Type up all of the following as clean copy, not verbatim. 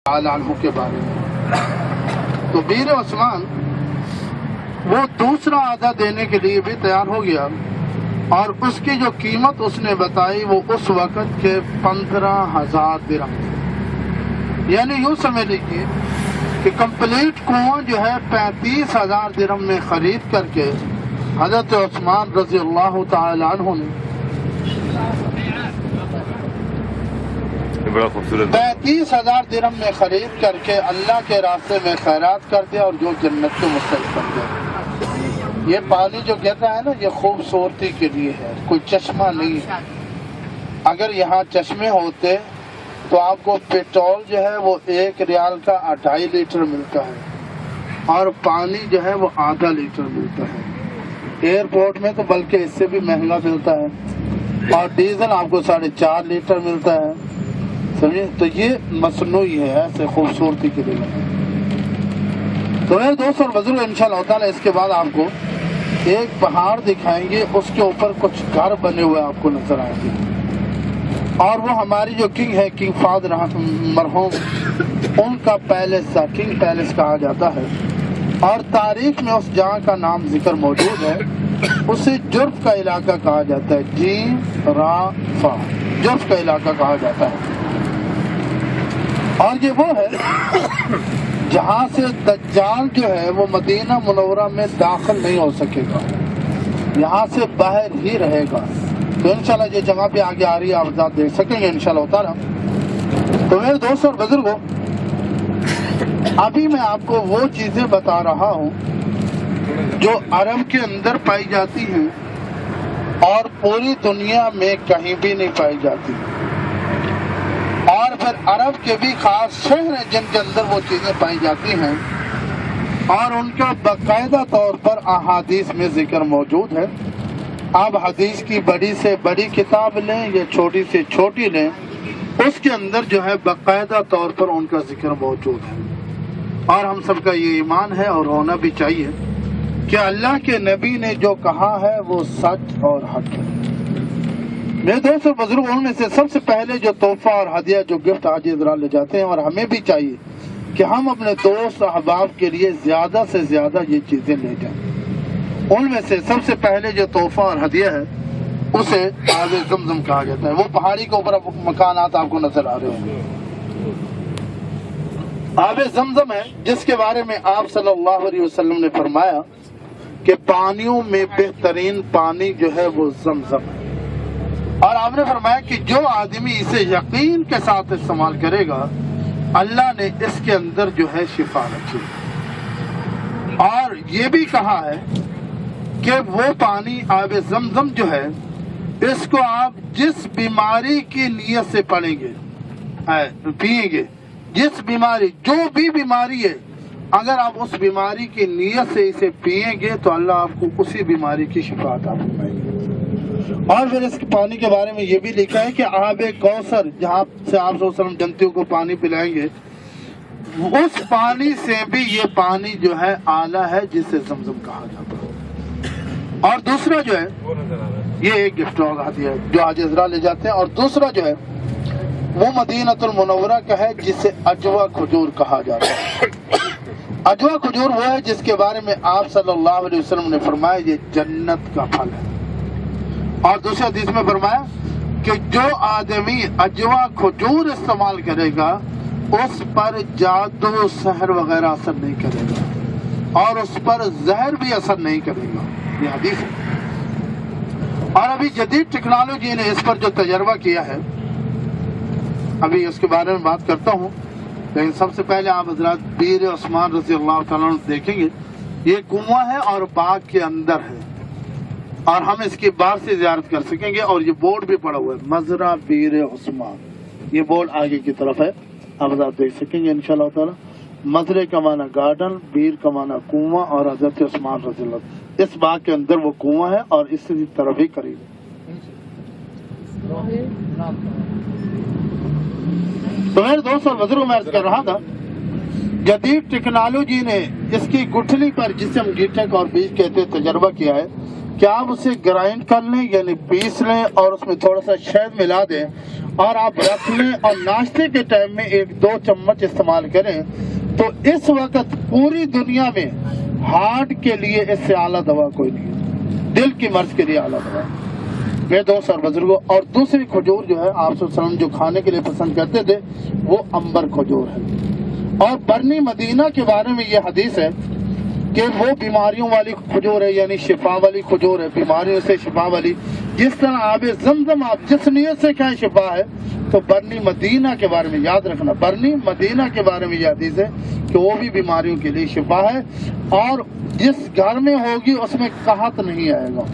عنہ کے بارے میں. تو بیر عثمان وہ دوسرا آدھا دینے کے لیے بھی تیار ہو گیا، اور اس کی جو قیمت اس نے بتائی وہ اس وقت کے 15,000 درہم، یعنی یوں سمجھ لیجیے کہ کمپلیٹ کنواں جو ہے 35,000 درہم میں خرید کر کے حضرت عثمان رضی اللہ تعالی عنہ نے بڑا خوبصورت 35,000 درہم میں خرید کر کے اللہ کے راستے میں خیرات کر دیا اور جو جنت کو مستحق کر دیا. یہ پانی جو گر رہا ہے نا، یہ خوبصورتی کے لیے ہے، کوئی چشمہ نہیں ہے. اگر یہاں چشمے ہوتے تو آپ کو پیٹرول جو ہے وہ 1 ریال کا 2.5 لیٹر ملتا ہے، اور پانی جو ہے وہ آدھا لیٹر ملتا ہے. ایئرپورٹ میں تو بلکہ اس سے بھی مہنگا ملتا ہے، اور ڈیزل آپ کو 4.5 لیٹر ملتا ہے. سمجھے؟ تو یہ مصنوعی ہے، ایسے خوبصورتی کے لیے. تو میرے دوست اور بزرگ، انشاءاللہ تعالیٰ اس کے بعد آپ کو ایک پہاڑ دکھائیں گے، اس کے اوپر کچھ گھر بنے ہوئے آپ کو نظر آئیں گے، اور وہ ہماری جو کنگ ہے، کنگ فہد مرحوم، ان کا پیلس تھا، کنگ پیلس کہا جاتا ہے. اور تاریخ میں اس جہاں کا نام ذکر موجود ہے، اسے جرف کا علاقہ کہا جاتا ہے. جیم را فا، جرف کا علاقہ کہا جاتا ہے. اور یہ وہ ہے جہاں سے دجال جو ہے وہ مدینہ منورہ میں داخل نہیں ہو سکے گا، یہاں سے باہر ہی رہے گا. تو انشاءاللہ یہ جگہ پہ آگے آ رہی ہے، آپ ذات دیکھ سکیں گے انشاءاللہ تعالیٰ. تو میرے دوست اور بزرگوں، ابھی میں آپ کو وہ چیزیں بتا رہا ہوں جو عرب کے اندر پائی جاتی ہیں اور پوری دنیا میں کہیں بھی نہیں پائی جاتی، اور پھر عرب کے بھی خاص شہر ہیں جن کے اندر وہ چیزیں پائی جاتی ہیں، اور ان کا باقاعدہ طور پر احادیث میں ذکر موجود ہے. آپ حدیث کی بڑی سے بڑی کتاب لیں یا چھوٹی سے چھوٹی لیں، اس کے اندر جو ہے باقاعدہ طور پر ان کا ذکر موجود ہے. اور ہم سب کا یہ ایمان ہے اور ہونا بھی چاہیے کہ اللہ کے نبی نے جو کہا ہے وہ سچ اور حق ہے. میرے دوست اور بزرگ، ان میں سے سب سے پہلے جو تحفہ اور ہدیہ جو گفٹ آج حضرات لے جاتے ہیں، اور ہمیں بھی چاہیے کہ ہم اپنے دوست احباب کے لیے زیادہ سے زیادہ یہ چیزیں لے جائیں. ان میں سے سب سے پہلے جو تحفہ اور ہدیہ ہے اسے آب زمزم کہا جاتا ہے. وہ پہاڑی کے اوپر مکانات آپ کو نظر آ رہے ہوں گے. آب زمزم ہے جس کے بارے میں آپ صلی اللہ علیہ وسلم نے فرمایا کہ پانیوں میں بہترین پانی جو ہے وہ زمزم ہے. اور آپ نے فرمایا کہ جو آدمی اسے یقین کے ساتھ استعمال کرے گا، اللہ نے اس کے اندر جو ہے شفا رکھی. اور یہ بھی کہا ہے کہ وہ پانی آب زمزم جو ہے، اس کو آپ جس بیماری کی نیت سے پڑیں گے، پیئیں گے، جس بیماری، جو بھی بیماری ہے، اگر آپ اس بیماری کی نیت سے اسے پیئیں گے تو اللہ آپ کو اسی بیماری کی شفا عطا فرمائے گا. اور پھر اس پانی کے بارے میں یہ بھی لکھا ہے کہ آب کوثر، جہاں سے آپ صلی اللہ علیہ وسلم جنتیوں کو پانی پلائیں گے، اس پانی سے بھی یہ پانی جو ہے اعلیٰ ہے، جسے زمزم کہا جاتا ہے. اور دوسرا جو ہے، یہ ایک گفٹ ہوگا ہدیہ جو آج حضرات لے جاتے ہیں. اور دوسرا جو ہے وہ مدینۃ المنورہ کا ہے، جسے اجوا کھجور کہا جاتا ہے. اجوا کھجور وہ ہے جس کے بارے میں آپ صلی اللہ علیہ وسلم نے فرمایا یہ جنت کا پھل ہے. اور دوسرے حدیث میں فرمایا کہ جو آدمی اجوا کھجور استعمال کرے گا اس پر جادو سحر وغیرہ اثر نہیں کرے گا، اور اس پر زہر بھی اثر نہیں کرے گا. یہ حدیث ہے. اور ابھی جدید ٹیکنالوجی نے اس پر جو تجربہ کیا ہے، ابھی اس کے بارے میں بات کرتا ہوں، لیکن سب سے پہلے آپ حضرات بیر عثمان رضی اللہ تعالیٰ عنہ دیکھیں گے. یہ کنواں ہے اور باغ کے اندر ہے، اور ہم اس کی باہر سے زیارت کر سکیں گے. اور یہ بورڈ بھی پڑا ہوا ہے، مزرعہ بیر عثمان، یہ بورڈ آگے کی طرف ہے، آپ حضرات دیکھ سکیں گے انشاءاللہ تعالیٰ. مزرعے کا معنی گارڈن، بیر کا معنی کنواں، اور حضرت عثمان رضی اللہ، اس باغ کے اندر وہ کنواں ہے اور اس کی طرف ہی قریب ہے. تو میرے دوست اور بزرگ، میں عرض کر رہا تھا، جدید ٹیکنالوجی نے اس کی گٹھلی پر، جسے ہم گیٹک اور بیج کہتے ہیں، تجربہ کیا ہے. کہ آپ اسے گرائنڈ کر لیں یعنی پیس لیں اور اس میں تھوڑا سا شہد ملا دیں اور آپ رکھ لیں اور ناشتے کے ٹائم میں 1-2 چمچ استعمال کریں تو اس وقت پوری دنیا میں ہارٹ کے لیے اس سے اعلیٰ دوا کوئی نہیں ہے، دل کی مرض کے لیے اعلیٰ دوا ہے میرے دوست اور بزرگوں۔ اور دوسری کھجور جو ہے آپ صلی اللہ علیہ وسلم جو کھانے کے لیے پسند کرتے تھے وہ امبر کھجور ہے۔ اور برنی مدینہ کے بارے میں یہ حدیث ہے کہ وہ بیماریوں والی کھجور ہے یعنی شفا والی کھجور ہے، بیماریوں سے شفا والی، جس طرح آب زمزم آپ جس نیت سے کھائیں شفا ہے، تو برنی مدینہ کے بارے میں یاد رکھنا، برنی مدینہ کے بارے میں یہ حدیث ہے کہ وہ بھی بیماریوں کے لیے شفا ہے اور جس گھر میں ہوگی اس میں قحط نہیں آئے گا۔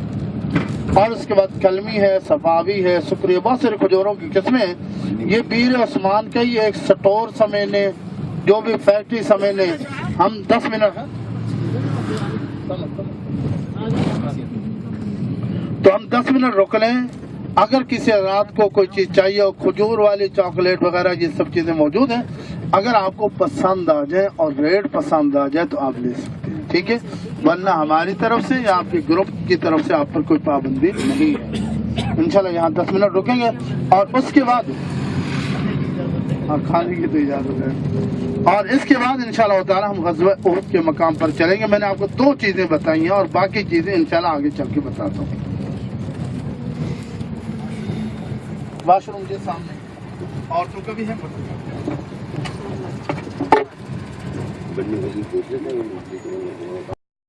اور اس کے بعد کلمی ہے، صفاوی ہے، سکری، بہت سارے کھجوروں کی قسمیں ہیں۔ یہ بیر عثمان کا ہی ایک سٹور سمجھ لیں، جو بھی فیکٹری سمجھ لیں۔ ہم 10 منٹ تو ہم 10 منٹ رک لیں۔ اگر کسی رات کو کوئی چیز چاہیے ہو، کھجور والی چاکلیٹ وغیرہ یہ سب چیزیں موجود ہیں، اگر آپ کو پسند آ جائے اور ریٹ پسند آ جائے تو آپ لے سکتے ہیں، ٹھیک ہے، ورنہ ہماری طرف سے یا آپ کے گروپ کی طرف سے آپ پر کوئی پابندی نہیں ہے۔ انشاءاللہ یہاں 10 منٹ رکیں گے اور اس کے بعد کھانے کی تو اجازت ہے، اور اس کے بعد انشاءاللہ تعالی ہم غزوہ احد کے مقام پر چلیں گے۔ میں نے آپ کو 2 چیزیں بتائی ہیں اور باقی چیزیں انشاءاللہ آگے چل کے بتاتا ہوں۔ واش روم کے سامنے عورتوں کا بھی ہے۔